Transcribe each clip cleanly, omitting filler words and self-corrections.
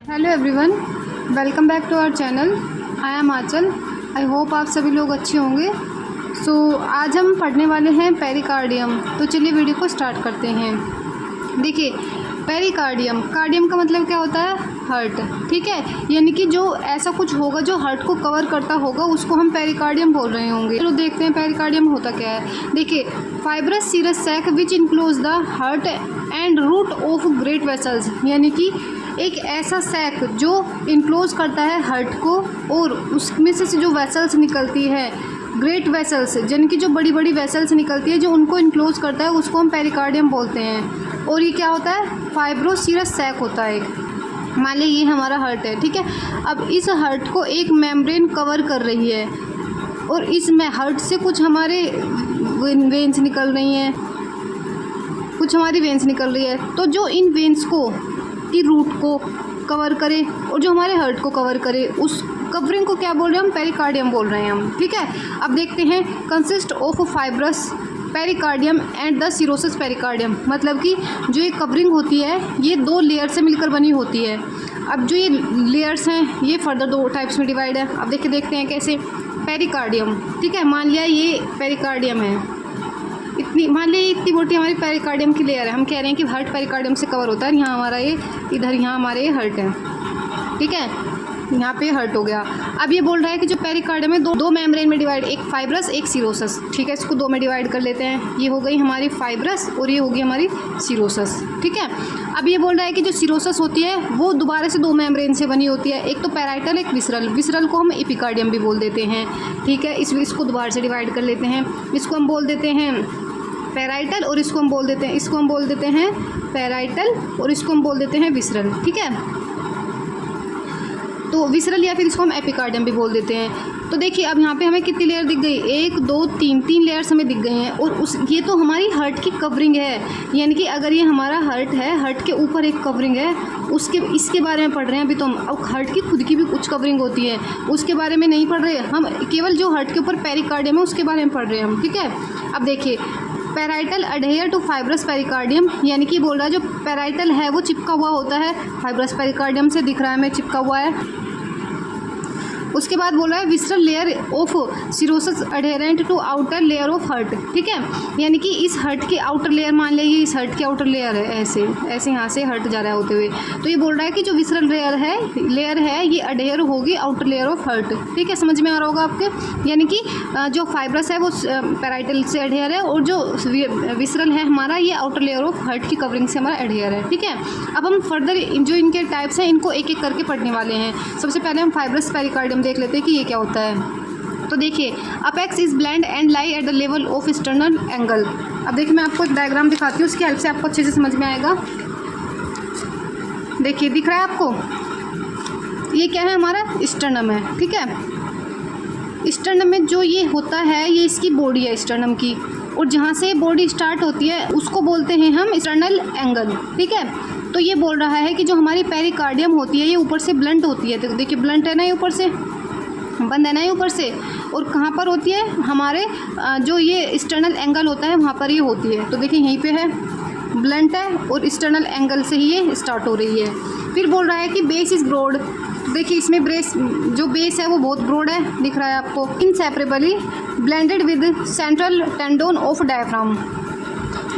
Hello everyone, welcome back to our channel. I am Anchal. I hope आप सभी लोग अच्छे होंगे। आज हम पढ़ने वाले हैं पेरिकार्डियम। तो चलिए वीडियो को स्टार्ट करते हैं। देखिए, पेरिकार्डियम, कार्डियम का मतलब क्या होता है? हार्ट। ठीक है, यानी कि जो ऐसा कुछ होगा जो हार्ट को कवर करता होगा उसको हम पेरिकार्डियम बोल रहे होंगे। तो देखते हैं पेरिकार्डियम होता क्या है। देखिए, fibrous serous sac which enclose the heart and root of great vessels, यानी कि एक ऐसा सैक जो इनक्लोज करता है हार्ट को और उसमें से जो वेसल्स निकलती है, ग्रेट वेसल्स, यानी कि जो बड़ी बड़ी वेसल्स निकलती है जो उनको इनक्लोज करता है उसको हम पेरिकार्डियम बोलते हैं। और ये क्या होता है? फाइब्रोसीरस सैक होता है एक। मान लीजिए ये हमारा हार्ट है, ठीक है। अब इस हार्ट को एक मेम्ब्रेन कवर कर रही है और इसमें हार्ट से कुछ हमारे वेन्स निकल रही हैं, कुछ हमारी वेन्स निकल रही है। तो जो इन वेन्स को की रूट को कवर करे और जो हमारे हार्ट को कवर करे, उस कवरिंग को क्या बोल रहे हैं हम? पेरिकार्डियम बोल रहे हैं हम, ठीक है। अब देखते हैं, consist of fibrous pericardium and the cirrhosis pericardium, मतलब कि जो ये कवरिंग होती है ये दो लेयर से मिलकर बनी होती है। अब जो ये लेयर्स हैं ये फर्दर दो टाइप्स में डिवाइड है। अब देखते हैं कैसे। पेरिकार्डियम, ठीक है, मान लिया ये पेरिकार्डियम है, मान लीजिए इतनी मोटी हमारी पेरिकार्डियम की लेयर है। हम कह रहे हैं कि हार्ट पेरिकार्डियम से कवर होता है। यहाँ हमारा ये इधर, यहाँ हमारे ये हार्ट है, ठीक है, यहाँ पे हार्ट हो गया। अब ये बोल रहा है कि जो पेरिकार्डियम है दो मेम्ब्रेन में डिवाइड, एक फाइब्रस एक सिरोसस, ठीक है। इसको दो में डिवाइड कर लेते हैं। ये हो गई हमारी फाइब्रस और ये होगी हमारी सिरोसस, ठीक है। अब ये बोल रहा है कि जो सिरोसस होती है वो दोबारा से दो मेम्ब्रेन से बनी होती है, एक तो पैराइटल एक विसरल। विसरल को हम एपिकार्डियम भी बोल देते हैं, ठीक है। इसको दोबारा से डिवाइड कर लेते हैं। इसको हम बोल देते हैं पैराइटल और इसको हम बोल देते हैं पैराइटल और इसको हम बोल देते हैं विसरल, ठीक है। तो विसरल या फिर इसको हम एपिकार्डियम भी बोल देते हैं। तो देखिए, अब यहाँ पे हमें कितनी लेयर दिख गई? 1 2 3 लेयर्स हमें दिख गई हैं। और ये तो हमारी हार्ट की कवरिंग है, यानी कि अगर ये हमारा हार्ट है, हार्ट के ऊपर एक कवरिंग है, इसके बारे में पढ़ रहे हैं अभी तो हम। अब हार्ट की खुद की भी कुछ कवरिंग होती है, उसके बारे में नहीं पढ़ रहे हम, केवल जो हार्ट के ऊपर पेरिकार्डियम है उसके बारे में पढ़ रहे हैं हम, ठीक है। अब देखिए, parietal adhere to fibrous pericardium, यानी कि बोल रहा है जो पैराइटल है वो चिपका हुआ होता है फाइब्रस पेरिकार्डियम से, दिख रहा है हमें चिपका हुआ है। उसके बाद बोल रहा है visceral layer of cirrhosis adherent to outer layer of heart, ठीक है। यानी कि इस हार्ट की आउटर लेयर, मान लीजिए इस हार्ट की आउटर लेयर है, ऐसे यहाँ से हट जा रहा है होते हुए। तो ये बोल रहा है कि जो विसरल लेयर है ये अडहेयर होगी आउटर लेयर ऑफ हार्ट, ठीक है। समझ में आ रहा होगा आपके। यानी कि जो फाइब्रस है वो पैराइटल से अडहेयर है और जो विसरल है हमारा ये आउटर लेयर ऑफ हार्ट की कवरिंग से हमारा अडहेयर है, ठीक है। अब हम फर्दर जो इनके टाइप्स हैं इनको एक एक करके पढ़ने वाले हैं। सबसे पहले हम फाइब्रस पेरिकार्डियम देख लेते हैं कि ये क्या होता है। तो देखिए, apex is blend and lie at the level of sternal angle. अब देखिए, मैं आपको एक डायग्राम दिखाती हूँ, उसकी हेल्प से आपको अच्छे से समझ में आएगा। देखिए, दिख रहा है आपको? ये क्या है? हमारा स्टर्नम है, ठीक है। स्टर्नम में जो ये होता है ये इसकी बॉडी है स्टर्नम की, और जहाँ से बॉडी स्टार्ट होती है उसको बोलते हैं हम स्टर्नल एंगल, ठीक है। तो ये बोल रहा है कि जो हमारी पेरिकार्डियम होती है ये ऊपर से ब्लंट होती है। तो देखिए, ब्लंट है ना, ये ऊपर से बंद है ना, ये ऊपर से। और कहाँ पर होती है? हमारे जो ये स्टर्नल एंगल होता है वहाँ पर ये होती है। तो देखिए, यहीं पे है, ब्लंट है और स्टर्नल एंगल से ही ये स्टार्ट हो रही है। फिर बोल रहा है कि बेस इज़ ब्रॉड। देखिए, इसमें जो बेस है वो बहुत ब्रॉड है, दिख रहा है आपको। Inseparably blended with central tendon of diaphragm,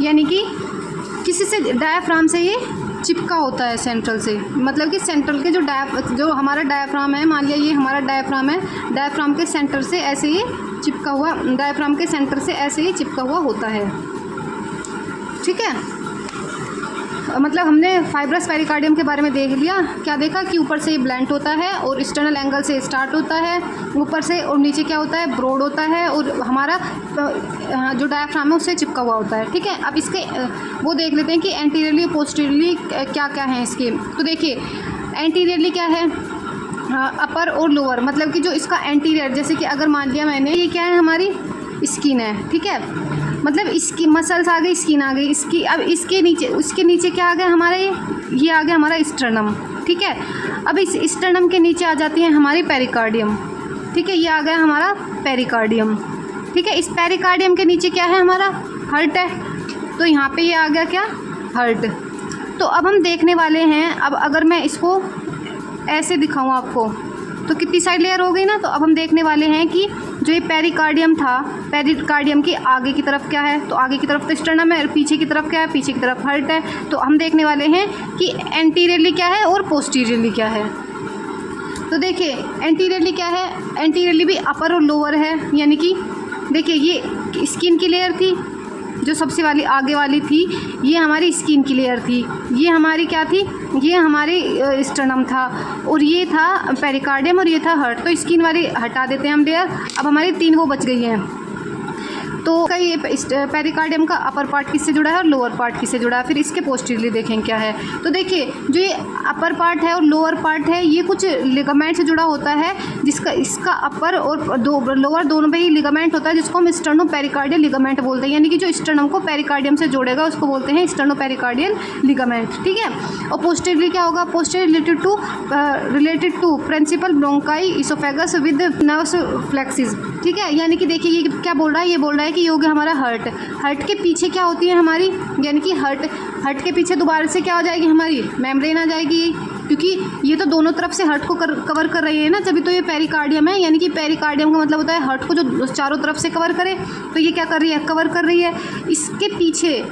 यानी कि किसी से डायफ्राम से ये चिपका होता है, सेंट्रल से। मतलब कि सेंट्रल के जो हमारा डायफ्राम है, मान लिया ये हमारा डायफ्राम है, डायफ्राम के सेंटर से ऐसे ही चिपका हुआ, डायफ्राम के सेंटर से ऐसे ही चिपका हुआ होता है, ठीक है। मतलब हमने फाइब्रस पेरिकार्डियम के बारे में देख लिया। क्या देखा? कि ऊपर से ये ब्लंट होता है और एक्सटर्नल एंगल से स्टार्ट होता है ऊपर से, और नीचे क्या होता है? ब्रॉड होता है और हमारा जो डायफ्राम है उससे चिपका हुआ होता है, ठीक है। अब इसके वो देख लेते हैं कि एंटीरियरली पोस्टीरियरली क्या क्या है इसके। तो देखिए, एंटीरियरली क्या है? अपर और लोअर, मतलब कि जो इसका एंटीरियर, जैसे कि अगर मान लिया मैंने, ये क्या है? हमारी स्किन है, ठीक है। मतलब इसकी मसल्स आ गई, स्किन आ गई इसकी। अब उसके नीचे क्या आ गया? हमारा ये आ गया हमारा स्टर्नम, ठीक है। अब इस स्टर्नम के नीचे आ जाती है हमारी पेरिकार्डियम, ठीक है। ये आ गया हमारा पेरिकार्डियम, ठीक है। इस पेरिकार्डियम के नीचे क्या है? हमारा हार्ट है। तो यहाँ पे ये आ गया क्या? हार्ट। तो अब हम देखने वाले हैं, अब अगर मैं इसको ऐसे दिखाऊँ आपको तो कितनी सारी लेयर हो गई ना। तो अब हम देखने वाले हैं कि जो ये पेरिकार्डियम था, पेरिकार्डियम के आगे की तरफ क्या है, तो आगे की तरफ तो स्टर्नम है और पीछे की तरफ क्या है, पीछे की तरफ हार्ट है। तो हम देखने वाले हैं कि एंटीरियरली क्या है और पोस्टीरियरली क्या है। तो देखिए एंटीरियरली क्या है, एंटीरियरली भी अपर और लोअर है, यानी कि देखिए ये स्किन की लेयर थी जो सबसे वाली आगे वाली थी, ये हमारी स्किन की लेयर थी, ये हमारी क्या थी, ये हमारी स्टर्नम था, और ये था पेरिकार्डियम और ये था हार्ट। तो स्किन वाली हटा देते हैं हम लेयर। अब हमारी 3 वो बच गई हैं। तो ये पेरिकार्डियम का अपर पार्ट किससे जुड़ा है और लोअर पार्ट किससे जुड़ा है, फिर इसके पोस्टीरियरली देखें क्या है। तो देखिए जो ये अपर पार्ट है और लोअर पार्ट है ये कुछ लिगामेंट से जुड़ा होता है, जिसका इसका अपर और लोअर दोनों पे ही लिगामेंट होता है, जिसको हम स्टर्नो पेरिकार्डियल लिगामेंट बोलते हैं। यानी कि जो स्टर्नम को पेरिकार्डियम से जोड़ेगा उसको बोलते हैं स्टर्नो पेरिकार्डियल लिगामेंट, ठीक है। और पोस्टीरियरली क्या होगा, posterior related to principal bronchi oesophagus with nerves plexus, ठीक है। यानी कि देखिए ये क्या बोल रहा है, ये बोल रहा है कि ये हो गया हमारा हार्ट। हार्ट के पीछे क्या होती है हमारी, यानी कि हार्ट के पीछे दोबारा से क्या हो जाएगी, हमारी मेम्ब्रेन आ जाएगी, क्योंकि ये तो दोनों तरफ से हार्ट को कवर कर रही है ना, तभी तो ये पेरिकार्डियम है। यानी कि पेरिकार्डियम का मतलब होता है हार्ट को जो चारों तरफ से कवर करे, तो ये क्या कर रही है, कवर कर रही है। इसके पीछे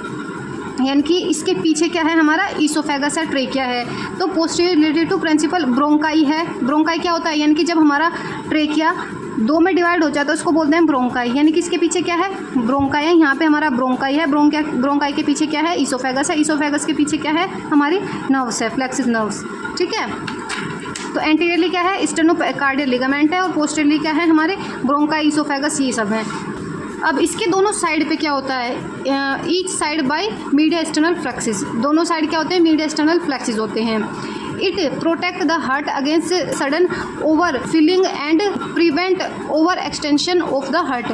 यानी कि इसके पीछे क्या है हमारा, ईसोफेगस है, ट्रेकिया है। तो posterior related to principal bronchi है। ब्रोंकाई क्या होता है, यानी कि जब हमारा ट्रेकिया 2 में डिवाइड हो जाता है उसको बोलते हैं ब्रोंकाई। यानी कि इसके पीछे क्या है, ब्रोंकाई है। यहाँ पे हमारा ब्रोंकाई है, ब्रोंकाई के पीछे क्या है, ईसोफेगस है। ईसोफेगस के पीछे क्या है, हमारी नर्व्स है, फ्लेक्सिस नर्व्स, ठीक है। तो एंटीरियरली क्या है, स्टेनोकार्डियल लिगामेंट है, और पोस्टीरियरली क्या है, हमारे ब्रोंकाई, ईसोफेगस, ये सब है। अब इसके दोनों साइड पे क्या होता है, each side by media external plexus, दोनों साइड क्या होते हैं, मीडिया एक्सटर्नल फ्लेक्सिस होते हैं। It protect the heart against sudden overfilling and prevent overextension of the heart.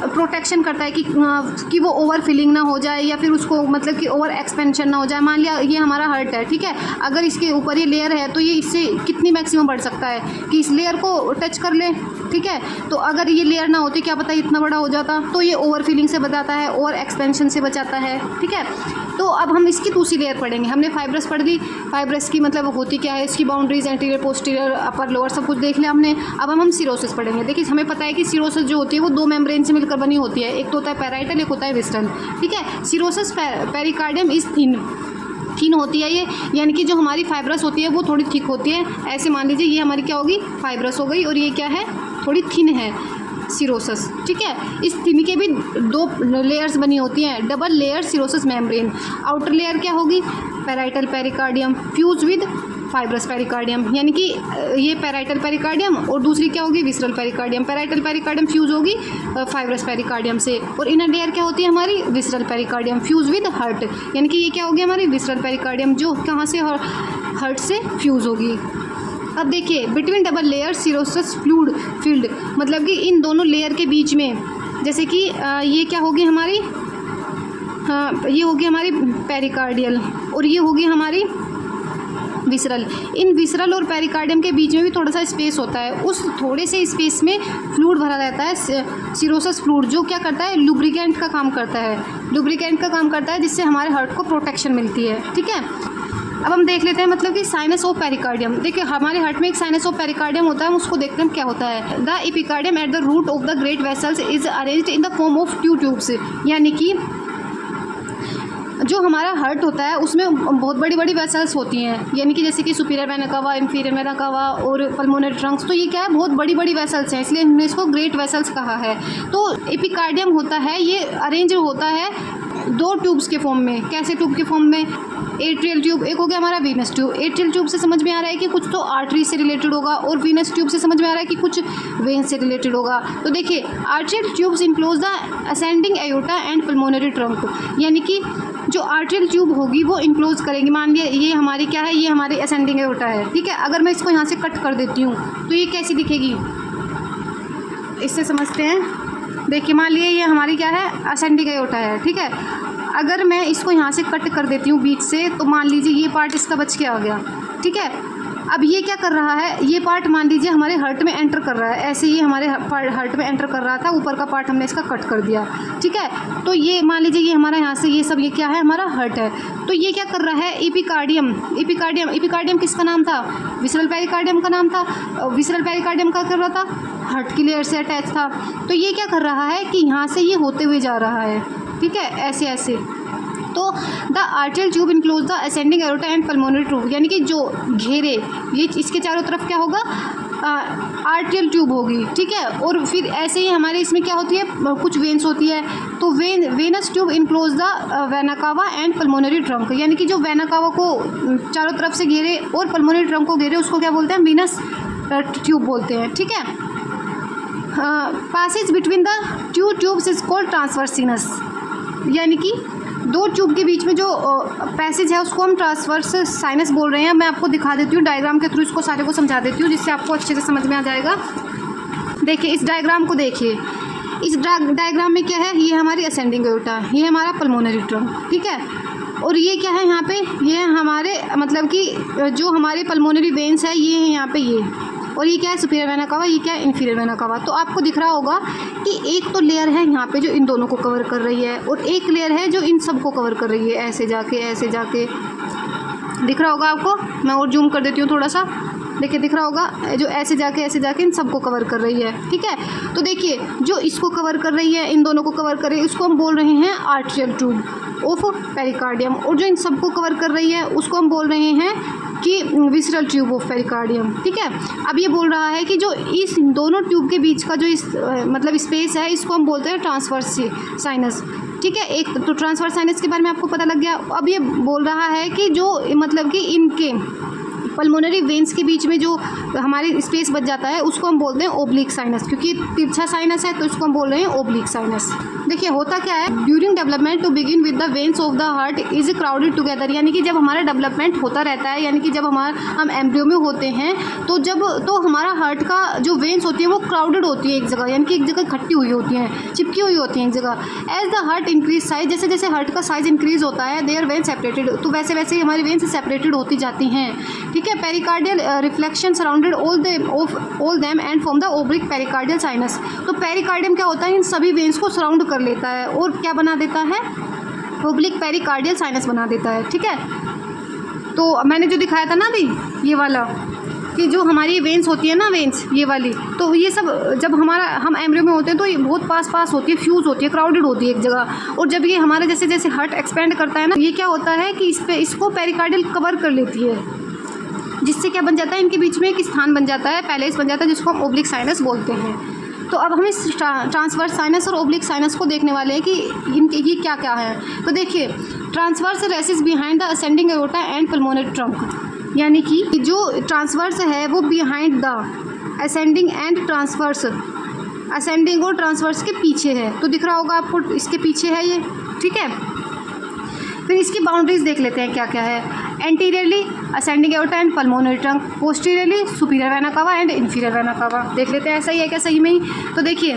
Protection करता है कि वो ओवर फिलिंग ना हो जाए, या फिर उसको मतलब कि ओवर एक्सपेंशन ना हो जाए। मान लिया ये हमारा हार्ट है, ठीक है, अगर इसके ऊपर ये लेयर है तो ये इससे कितनी मैक्सिमम बढ़ सकता है कि इस लेयर को टच कर ले, ठीक है। तो अगर ये लेयर ना होती क्या पता इतना बड़ा हो जाता, तो ये ओवर फिलिंग से बचाता है, ओवर एक्सपेंशन से बचाता है, ठीक है। तो अब हम इसकी दूसरी लेयर पढ़ेंगे। हमने फाइब्रस पढ़ दी, फाइब्रस की मतलब होती क्या है, इसकी बाउंड्रीज, एंटीरियर, पोस्टीरियर, अपर, लोअर सब कुछ देख लिया हमने। अब हम सिरोसिस पढ़ेंगे। देखिए हमें पता है कि सिरोसिस जो होती है वो 2 मेम्ब्रेन से मिलकर बनी होती है, एक तो होता है पैराइटल, एक होता है विस्टर्न, ठीक है। सिरोसिस पेरिकार्डियम इज थिन होती है ये, यानी कि जो हमारी फाइब्रस होती है वो थोड़ी थिक होती है। ऐसे मान लीजिए ये हमारी क्या होगी, फाइब्रस हो गई, और ये क्या है, थोड़ी थिन है, सिरोसिस, ठीक है। इस थिन के भी 2 लेयर्स बनी होती हैं, double layer cirrhosis membrane. Outer layer क्या होगी, parietal pericardium fuse with fibrous pericardium, यानी कि ये पैराइटल पेरिकार्डियम, और दूसरी क्या होगी, visceral pericardium. Parietal pericardium fuse होगी फाइब्रस पेरिकार्डियम से, और इनर लेयर क्या होती है हमारी, visceral pericardium fuse with heart, यानी कि ये क्या होगी हमारी विसरल पेरिकार्डियम, जो कहाँ से, हार्ट से फ्यूज होगी। अब देखिए between double layer cirrhosis fluid field, मतलब कि इन दोनों लेयर के बीच में, जैसे कि ये क्या होगी हमारी, ये होगी हमारी पेरिकार्डियल, और ये होगी हमारी विसरल। इन विसरल और पेरिकार्डियम के बीच में भी थोड़ा सा स्पेस होता है, उस थोड़े से स्पेस में फ्लूइड भरा रहता है, सिरोसिस फ्लूइड, जो क्या करता है, लुब्रिकेंट का काम करता है, लुब्रिकेंट का काम करता है, जिससे हमारे हार्ट को प्रोटेक्शन मिलती है, ठीक है। अब हम देख लेते हैं मतलब कि साइनस ऑफ पेरिकार्डियम। देखिए हमारे हार्ट में एक साइनस ऑफ पेरिकार्डियम होता है, हम उसको देखते हैं क्या होता है। The epicardium at the root of the great vessels is arranged in the form of 2 tubes, यानी कि जो हमारा हार्ट होता है उसमें बहुत बड़ी बड़ी वेसल्स होती हैं, यानी कि जैसे कि superior vena cava, inferior vena cava और पल्मोनरी ट्रंक्स, तो ये क्या है, बहुत बड़ी बड़ी वेसल्स हैं, इसलिए हमने इसको ग्रेट वेसल्स कहा है। तो एपिकार्डियम होता है, ये अरेंज होता है 2 ट्यूब्स के फॉर्म में। कैसे ट्यूब के फॉर्म में, एट्रियल ट्यूब, एक हो गया हमारा वीनस ट्यूब। एट्रियल ट्यूब से समझ में आ रहा है कि कुछ तो आर्टरी से रिलेटेड होगा, और वीनस ट्यूब से समझ में आ रहा है कि कुछ वेन से रिलेटेड होगा। तो देखिए arterial tubes enclose the ascending aorta and pulmonary trunk, यानी कि जो आर्टरियल ट्यूब होगी वो इनक्लोज करेंगी। मान लिया ये हमारी क्या है, ये हमारी असेंडिंग एयोर्टा है, ठीक है। अगर मैं इसको यहाँ से कट कर देती हूँ तो ये कैसी दिखेगी, इससे समझते हैं। देखिए मान लिया ये हमारी क्या है, असेंडिंग एयोर्टा है, ठीक है। अगर मैं इसको यहाँ से कट कर देती हूँ बीच से, तो मान लीजिए ये पार्ट इसका बच के आ गया, ठीक है। अब ये क्या कर रहा है, ये पार्ट मान लीजिए हमारे हार्ट में एंटर कर रहा है, ऐसे ये हमारे हार्ट में एंटर कर रहा था, ऊपर का पार्ट हमने इसका कट कर दिया, ठीक है। तो ये मान लीजिए ये हमारा यहाँ से ये सब ये क्या है, हमारा हार्ट है। तो ये क्या कर रहा है, एपिकार्डियम। एपिकार्डियम किसका नाम था, विसरल पेरिकार्डियम का नाम था। विसरल पेरिकार्डियम क्या कर रहा था, हार्ट की लेयर से अटैच था। तो ये क्या कर रहा है कि यहाँ से ये होते हुए जा रहा है, ठीक है, ऐसे ऐसे। तो the आर्टियल tube enclose the ascending aorta and pulmonary tube, यानी कि जो घेरे ये इसके चारों तरफ क्या होगा, आर्टियल ट्यूब होगी, ठीक है। और फिर ऐसे ही हमारे इसमें क्या होती है, कुछ वेन्स होती है। तो venous tube enclose the vena cava and pulmonary trunk, यानी कि जो वेना कावा को चारों तरफ से घेरे और पल्मोनरी ट्रंक को घेरे उसको क्या बोलते हैं, वेनस ट्यूब बोलते हैं, ठीक है। Passage between the two tubes is called transverse sinus, यानी कि दो ट्यूब के बीच में जो पैसेज है उसको हम ट्रांसवर्स साइनस बोल रहे हैं। मैं आपको दिखा देती हूँ डायग्राम के थ्रू, इसको सारे को समझा देती हूँ जिससे आपको अच्छे से समझ में आ जाएगा। देखिए इस डायग्राम को देखिए, इस डायग्राम में क्या है, ये हमारी असेंडिंग एओर्टा, ये हमारा पल्मोनरी ट्रंक, ठीक है। और ये क्या है यहाँ पे, ये हमारे मतलब कि जो हमारे पल्मोनरी वेन्स है ये है यहाँ पे ये, और ये क्या है सुपीरियर वेना कावा, ये क्या है इन्फीरियर वेना कावा। तो आपको दिख रहा होगा कि एक तो लेयर है यहाँ पे जो इन दोनों को कवर कर रही है, और एक लेयर है जो इन सब को कवर कर रही है, ऐसे जाके दिख रहा होगा आपको। मैं और जूम कर देती हूँ थोड़ा सा, देखिए दिख रहा होगा जो ऐसे जाके इन सबको कवर कर रही है, ठीक है। तो देखिए जो इसको कवर कर रही है, इन दोनों को कवर कर रही है, उसको हम बोल रहे हैं आर्टियल ट्यूब ऑफ पेरिकार्डियम, और जो इन सबको कवर कर रही है उसको हम बोल रहे हैं कि विसरल ट्यूब ऑफ पेरिकार्डियम, ठीक है। अब ये बोल रहा है कि जो इस दोनों ट्यूब के बीच का जो इस मतलब स्पेस है इसको हम बोलते हैं ट्रांसवर्स साइनस, ठीक है। एक तो ट्रांसवर्स साइनस के बारे में आपको पता लग गया। अब ये बोल रहा है कि जो मतलब कि इनके पल्मोनरी वेन्स के बीच में जो हमारी स्पेस बच जाता है उसको हम बोलते हैं ओब्लिक साइनस, क्योंकि तिरछा साइनस है तो इसको हम बोल रहे हैं ओब्लिक साइनस। देखिए होता क्या है, during development to begin with the veins of the heart is crowded together, यानी कि जब हमारा डेवलपमेंट होता रहता है, यानी कि जब हम एम्ब्रियो में होते हैं तो हमारा हार्ट का जो वेन्स होती है वो क्राउडेड होती है एक जगह, यानी कि एक जगह इकट्ठी हुई होती हैं, चिपकी हुई होती हैं एक जगह। As the heart increase size, जैसे जैसे हार्ट का साइज इंक्रीज होता है, देयर वेन सेपरेटेड, तो वैसे वैसे ही हमारी वेन्स सेपरेटेड होती जाती हैं, ठीक है। Pericardial reflection surrounded all them and form the oblique pericardial sinus, तो पेरिकार्डियम क्या होता है, इन सभी वेन्स को सराउंड कर लेता है और क्या बना देता है, ओब्लिक पेरिकार्डियल साइनस बना देता है, ठीक है। तो मैंने जो दिखाया था ना अभी ये वाला, कि जो हमारी वेन्स होती है ना, वेन्स ये वाली, तो ये सब जब हम एम्ब्रियो में होते हैं तो ये बहुत पास होती है, फ्यूज होती है, क्राउडेड होती है एक जगह। और जब ये हमारे जैसे जैसे हार्ट एक्सपेंड करता है ना, ये क्या होता है कि इसको पेरिकार्डियल कवर कर लेती है, जिससे क्या बन जाता है, इनके बीच में एक स्थान बन जाता है, पैलेस बन जाता है, जिसको हम ओब्लिक साइनस बोलते हैं। तो अब हम इस ट्रांसवर्स साइनस और ओब्लिक साइनस को देखने वाले हैं कि इनके ये क्या क्या है। तो देखिए transverse recess behind the ascending aorta and pulmonary trunk, यानी कि जो ट्रांसवर्स है वो behind the ascending and transverse, ascending और ट्रांसवर्स के पीछे है। तो दिख रहा होगा आपको, इसके पीछे है ये, ठीक है। फिर इसकी बाउंड्रीज देख लेते हैं क्या क्या है। Anteriorly ascending aorta and pulmonary trunk, posteriorly superior vena cava and inferior vena cava. देख लेते हैं ऐसा ही है क्या सही में ही। तो देखिए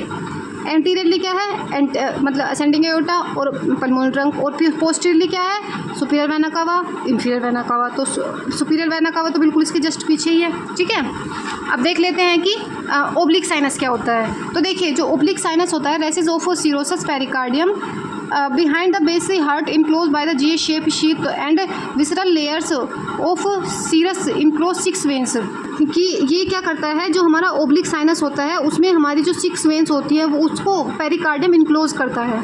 एंटीरियरली क्या है, मतलब असेंडिंग एओर्टा और पल्मोनरी ट्रंक, और फिर पोस्टीरियरली क्या है, superior vena cava, inferior vena cava. तो सुपीरियर वेना कावा तो बिल्कुल इसके जस्ट पीछे ही है, ठीक है। अब देख लेते हैं कि ओब्लिक साइनस क्या होता है। तो देखिए जो ओब्लिक साइनस होता है, recess of serous pericardium behind the base heart enclosed by the J-shaped sheath and visceral layers of serous enclosed 6 veins, कि ये क्या करता है, जो हमारा ओब्लिक साइनस होता है उसमें हमारी जो 6 वेन्स होती है वो उसको पेरिकार्डियम इनक्लोज करता है,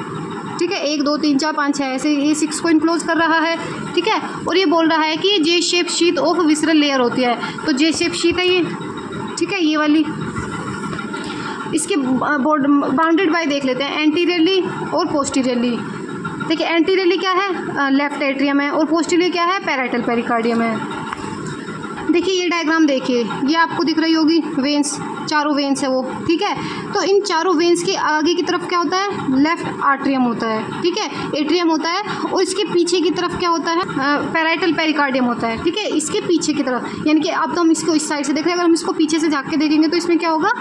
ठीक है। 1 2 3 4 5 6 ऐसे ये 6 को इनक्लोज कर रहा है, ठीक है। और ये बोल रहा है कि जे shape sheath of visceral layer होती है, तो जे शेप शीथ है ये, ठीक है, ये वाली। इसके बाउंडेड बाय देख लेते हैं एंटीरियरली और पोस्टीरियरली। देखिए एंटीरियरली क्या है, लेफ्ट एट्रियम है, और पोस्टीरियर क्या है, पैराइटल पेरिकार्डियम है। देखिए ये डायग्राम देखिए, ये आपको दिख रही होगी, वेन्स, चारों वेन्स है वो, ठीक है। तो इन चारों वेन्स के आगे की तरफ क्या होता है, लेफ्ट आर्ट्रियम होता है, ठीक है, एट्रियम होता है, और इसके पीछे की तरफ क्या होता है, पैराइटल पेरिकार्डियम होता है, ठीक है। इसके पीछे की तरफ, यानी कि अब तो हम इसको इस साइड से देख रहे हैं, अगर हम इसको पीछे से झाँक के देखेंगे तो इसमें क्या होगा,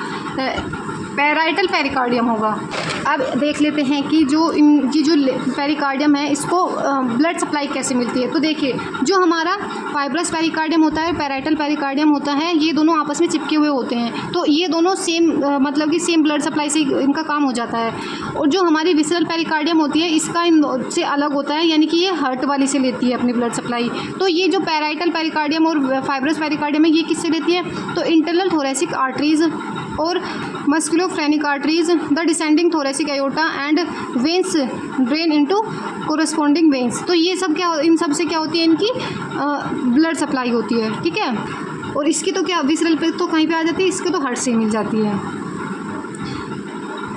पैराइटल पेरिकार्डियम होगा। अब देख लेते हैं कि ये जो पेरिकार्डियम है इसको ब्लड सप्लाई कैसे मिलती है। तो देखिए, जो हमारा फाइब्रस पेरिकार्डियम होता है, पैराइटल पेरिकार्डियम होता है, ये दोनों आपस में चिपके हुए होते हैं। तो ये दोनों सेम मतलब कि सेम ब्लड सप्लाई से इनका काम हो जाता है। और जो हमारी विसरल पेरिकार्डियम होती है इसका इन से अलग होता है, यानी कि ये हार्ट वाली से लेती है अपनी ब्लड सप्लाई। तो ये जो पैराइटल पेरिकार्डियम और फाइब्रस पेरिकार्डियम है ये किससे लेती है, तो इंटरनल थोरेसिक आर्टरीज और musculophrenic arteries, the descending thoracic aorta and veins drain into corresponding veins. तो ये सब क्या, इन सब से क्या होती है, इनकी ब्लड सप्लाई होती है, ठीक है। और इसकी तो क्या विसरल पे तो कहीं पे आ जाती है, इसके तो हार्ट से मिल जाती है।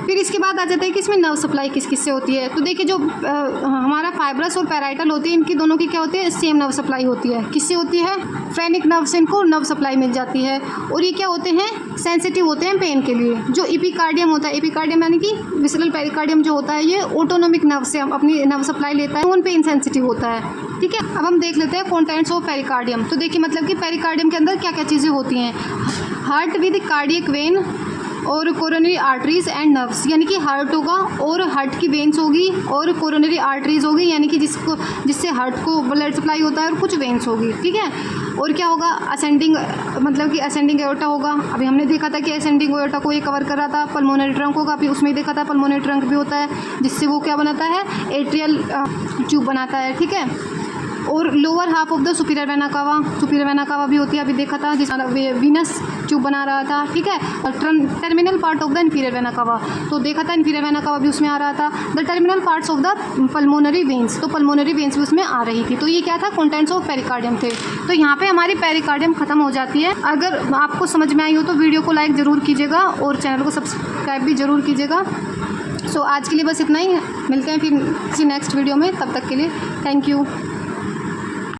फिर इसके बाद आ जाता है कि इसमें नर्व सप्लाई किस किस से होती है। तो देखिए, जो हमारा फाइब्रस और पैराइटल होती है इनकी दोनों की क्या होती है, सेम नर्व सप्लाई होती है। किससे होती है, फ्रेनिक नर्व से इनको नर्व सप्लाई मिल जाती है। और ये क्या होते हैं, सेंसिटिव होते हैं पेन के लिए। जो एपिकार्डियम होता है, एपिकार्डियम यानी कि विसरल पेरिकार्डियम जो होता है ये ऑटोनोमिक नर्व से अपनी नर्व सप्लाई लेता है, उन पे इनसेंसिटिव होता है, ठीक है। अब हम देख लेते हैं कंटेंट्स ऑफ पेरिकार्डियम। तो देखिए, मतलब कि पेरिकार्डियम के अंदर क्या क्या चीज़ें होती हैं। हार्ट विद कार्डियक वेन और कोरोनरी आर्टरीज एंड नर्व्स, यानी कि हार्ट होगा और हार्ट की वेन्स होगी और कोरोनरी आर्टरीज होगी, यानी कि जिससे हार्ट को ब्लड सप्लाई होता है, और कुछ वेन्स होगी, ठीक है। और क्या होगा, असेंडिंग मतलब कि असेंडिंग एयोर्टा होगा। अभी हमने देखा था कि असेंडिंग एयोर्टा को ये कवर कर रहा था। पल्मोनरी ट्रंक होगा, अभी उसमें ही देखा था पल्मोनरी ट्रंक भी होता है, जिससे वो क्या बनाता है, एट्रियल ट्यूब बनाता है, ठीक है। और lower half of the superior vena cava, superior vena cava भी होती है, अभी देखा था, जिसमें वीनस ट्यूब बना रहा था, ठीक है। और terminal part of the inferior vena cava, तो देखा था इन्फीरियर वेना कावा भी उसमें आ रहा था। The terminal parts of the pulmonary veins, तो पल्मोनरी वेन्स भी उसमें आ रही थी। तो ये क्या था, कंटेंट्स ऑफ पेरिकार्डियम थे। तो यहाँ पे हमारी पेरिकार्डियम खत्म हो जाती है। अगर आपको समझ में आई हो तो वीडियो को लाइक ज़रूर कीजिएगा और चैनल को सब्सक्राइब भी ज़रूर कीजिएगा। सो आज के लिए बस इतना ही, मिलते हैं फिर किसी नेक्स्ट वीडियो में, तब तक के लिए थैंक यू।